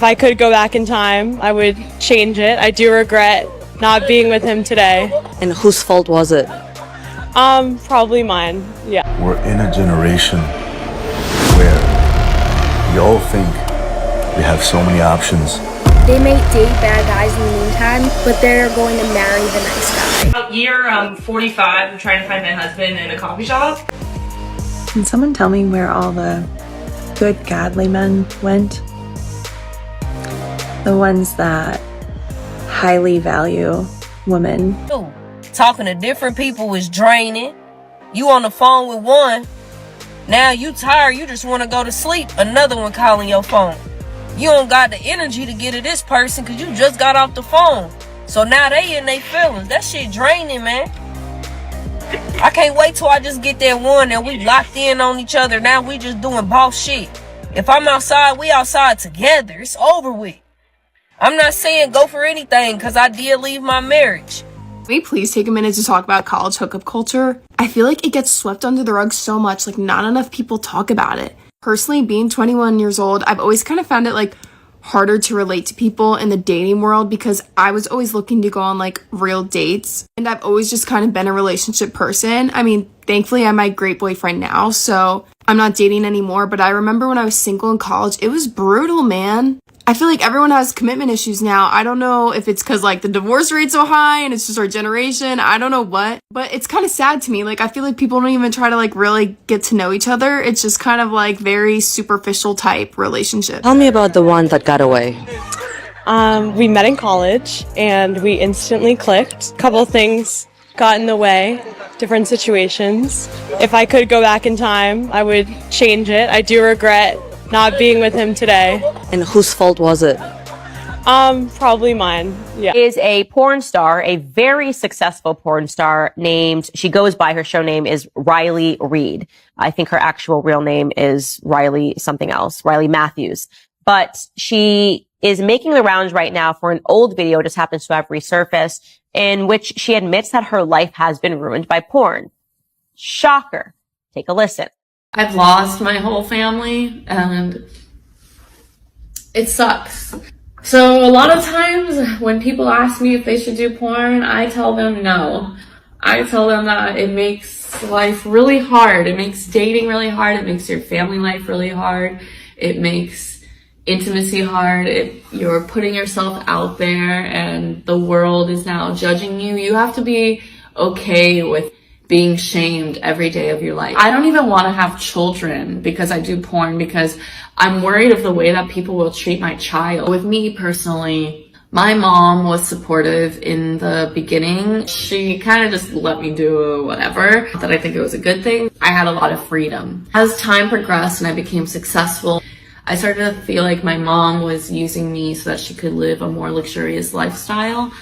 If I could go back in time, I would change it. I do regret not being with him today. And whose fault was it? Probably mine, yeah. We're in a generation where we all think we have so many options. They may date bad guys in the meantime, but they're going to marry the nice guy. Year 45, I'm trying to find my husband in a coffee shop. Can someone tell me where all the good, godly men went? The ones that highly value women. Talking to different people is draining. You on the phone with one, now you tired, you just want to go to sleep. Another one calling your phone. You don't got the energy to get to this person because you just got off the phone. So now they in their feelings. That shit draining, man. I can't wait till I just get that one and we locked in on each other. Now we just doing boss shit. If I'm outside, we outside together. It's over with. I'm not saying go for anything because I did leave my marriage. Can we please take a minute to talk about college hookup culture? I feel like it gets swept under the rug so much, like not enough people talk about it. Personally, being 21 years old, I've always kind of found it like harder to relate to people in the dating world because I was always looking to go on like real dates. And I've always just kind of been a relationship person. I mean, thankfully I'm my great boyfriend now, so I'm not dating anymore. But I remember when I was single in college, it was brutal, man. I feel like everyone has commitment issues now. I don't know if it's because like the divorce rate's so high and it's just our generation. I don't know what, but it's kind of sad to me. Like I feel like people don't even try to like really get to know each other. It's just kind of like very superficial type relationship. Tell me about the one that got away. We met in college and we instantly clicked. A couple things got in the way, different situations. If I could go back in time, I would change it. I do regret not being with him today. And whose fault was it? Probably mine, yeah. Is a porn star, a very successful porn star named, she goes by, her show name is Riley Reid. I think her actual real name is Riley something else, Riley Matthews. But she is making the rounds right now for an old video, just happens to have resurfaced, in which she admits that her life has been ruined by porn. Shocker. Take a listen. I've lost my whole family and it sucks. So a lot of times when people ask me if they should do porn, I tell them no. I tell them that it makes life really hard. It makes dating really hard. It makes your family life really hard. It makes intimacy hard. You're putting yourself out there and the world is now judging you. You have to be okay with being shamed every day of your life. I don't even want to have children because I do porn because I'm worried of the way that people will treat my child. With me personally, my mom was supportive in the beginning. She kind of just let me do whatever. Not that I think it was a good thing. I had a lot of freedom. As time progressed and I became successful, I started to feel like my mom was using me so that she could live a more luxurious lifestyle.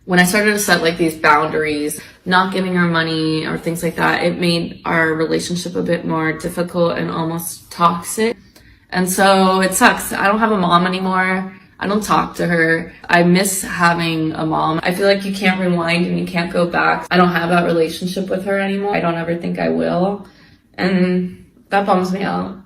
When I started to set like these boundaries, not giving her money or things like that, it made our relationship a bit more difficult and almost toxic. And so it sucks. I don't have a mom anymore. I don't talk to her. I miss having a mom. I feel like you can't rewind and you can't go back. I don't have that relationship with her anymore. I don't ever think I will. And that bums me out.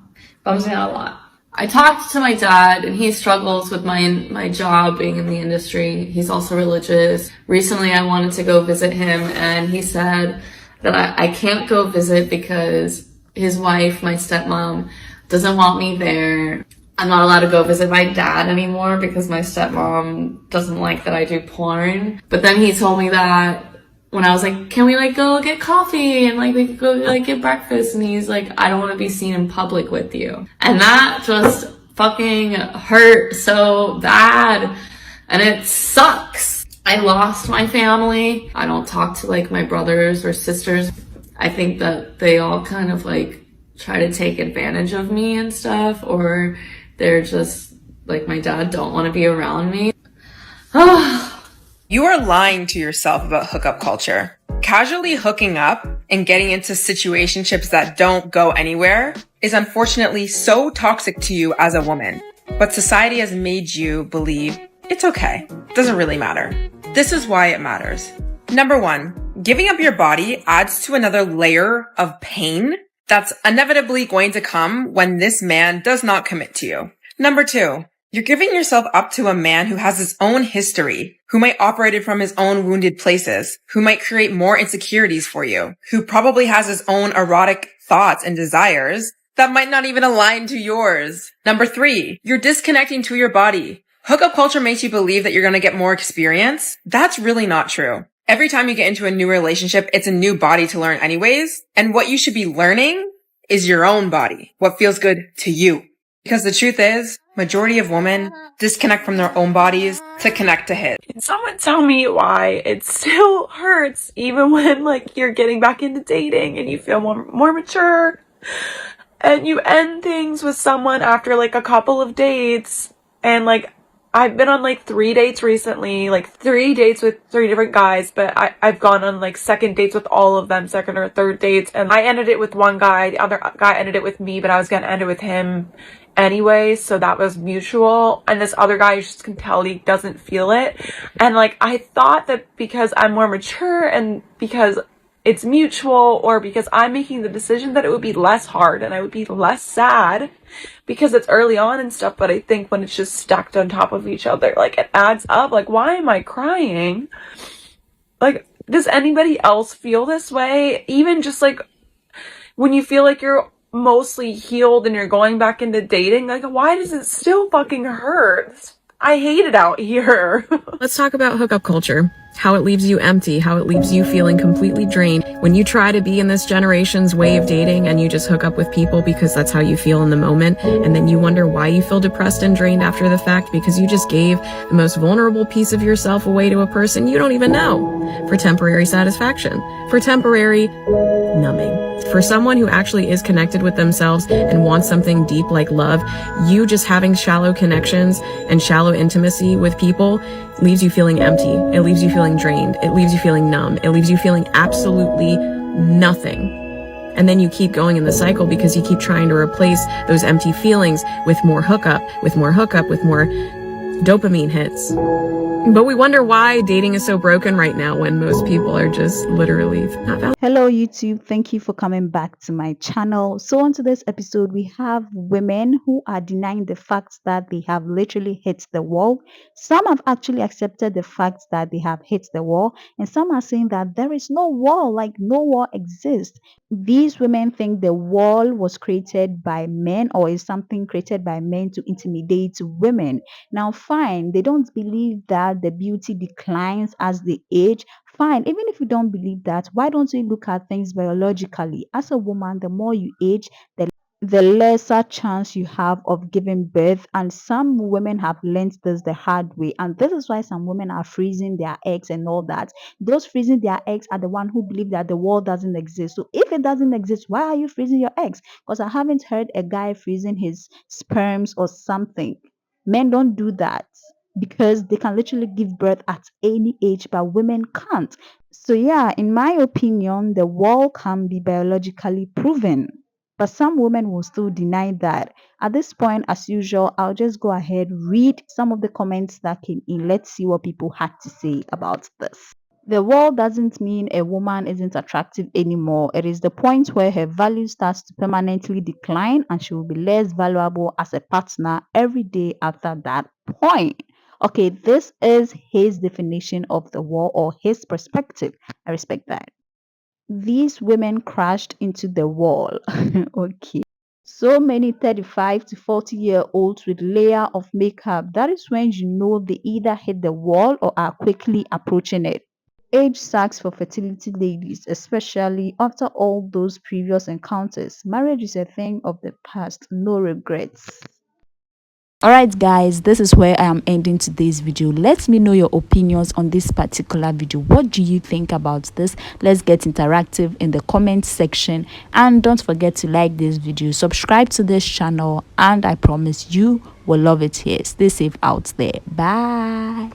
Bums me out a lot. I talked to my dad and he struggles with my job being in the industry. He's also religious. Recently I wanted to go visit him and he said that I can't go visit because his wife, my stepmom, doesn't want me there. I'm not allowed to go visit my dad anymore because my stepmom doesn't like that I do porn. But then he told me that when I was like, can we like go get coffee and like we could go like get breakfast, and he's like, I don't want to be seen in public with you. And that just fucking hurt so bad and it sucks. I lost my family. I don't talk to like my brothers or sisters. I think that they all kind of like try to take advantage of me and stuff, or they're just like, my dad don't want to be around me. You are lying to yourself about hookup culture. Casually hooking up and getting into situationships that don't go anywhere is unfortunately so toxic to you as a woman. But society has made you believe it's okay. Doesn't really matter. This is why it matters. Number one, giving up your body adds to another layer of pain that's inevitably going to come when this man does not commit to you. Number two, You're giving yourself up to a man who has his own history, who might operate from his own wounded places, who might create more insecurities for you, who probably has his own erotic thoughts and desires that might not even align to yours. Number 3, you're disconnecting to your body. Hookup culture makes you believe that you're going to get more experience. That's really not true. Every time you get into a new relationship, it's a new body to learn anyways. And what you should be learning is your own body, what feels good to you. Because the truth is, majority of women disconnect from their own bodies to connect to his. Can someone tell me why it still hurts even when like you're getting back into dating and you feel more mature and you end things with someone after like a couple of dates? And like I've been on like 3 dates recently, like 3 dates with 3 different guys, but I've gone on like second dates with all of them, second or third dates. And I ended it with one guy, the other guy ended it with me, but I was going to end it with him anyway, so that was mutual. And this other guy, you just can tell he doesn't feel it. And like I thought that because I'm more mature and because it's mutual, or because I'm making the decision, that it would be less hard and I would be less sad because it's early on and stuff. But I think when it's just stacked on top of each other, like it adds up. Like, why am I crying? Like, does anybody else feel this way? Even just like when you feel like you're mostly healed and you're going back into dating, like why does it still fucking hurt? I hate it out here. Let's talk about hookup culture. How it leaves you empty, how it leaves you feeling completely drained. When you try to be in this generation's way of dating and you just hook up with people because that's how you feel in the moment, and then you wonder why you feel depressed and drained after the fact because you just gave the most vulnerable piece of yourself away to a person you don't even know for temporary satisfaction, for temporary numbing. For someone who actually is connected with themselves and wants something deep like love, you just having shallow connections and shallow intimacy with people leaves you feeling empty. It leaves you feeling drained. It leaves you feeling numb. It leaves you feeling absolutely nothing. And then you keep going in the cycle because you keep trying to replace those empty feelings with more hookup, with more dopamine hits. But we wonder why dating is so broken right now when most people are just literally not valid. Hello YouTube, thank you for coming back to my channel. So on today's episode, we have women who are denying the fact that they have literally hit the wall. Some have actually accepted the fact that they have hit the wall, and some are saying that there is no wall, like no wall exists. These women think the wall was created by men or is something created by men to intimidate women. Now fine, they don't believe that the beauty declines as they age. Fine, even if you don't believe that, why don't you look at things biologically? As a woman, the more you age, the lesser chance you have of giving birth. And some women have learned this the hard way, and this is why some women are freezing their eggs and all that. Those freezing their eggs are the one who believe that the world doesn't exist. So if it doesn't exist, why are you freezing your eggs? Because I haven't heard a guy freezing his sperms or something. Men don't do that because they can literally give birth at any age, but women can't. So yeah, in my opinion, the wall can be biologically proven, but some women will still deny that. At this point, as usual, I'll just go ahead, read some of the comments that came in. Let's see what people had to say about this. The wall doesn't mean a woman isn't attractive anymore. It is the point where her value starts to permanently decline and she will be less valuable as a partner every day after that point. Okay, this is his definition of the wall, or his perspective. I respect that. These women crashed into the wall. Okay. So many 35 to 40-year-olds with layer of makeup. That is when you know they either hit the wall or are quickly approaching it. Age sucks for fertility ladies, especially after all those previous encounters. Marriage is a thing of the past. No regrets. Alright guys, this is where I am ending today's video. Let me know your opinions on this particular video. What do you think about this? Let's get interactive in the comment section, and don't forget to like this video, subscribe to this channel, and I promise you will love it here. Stay safe out there. Bye.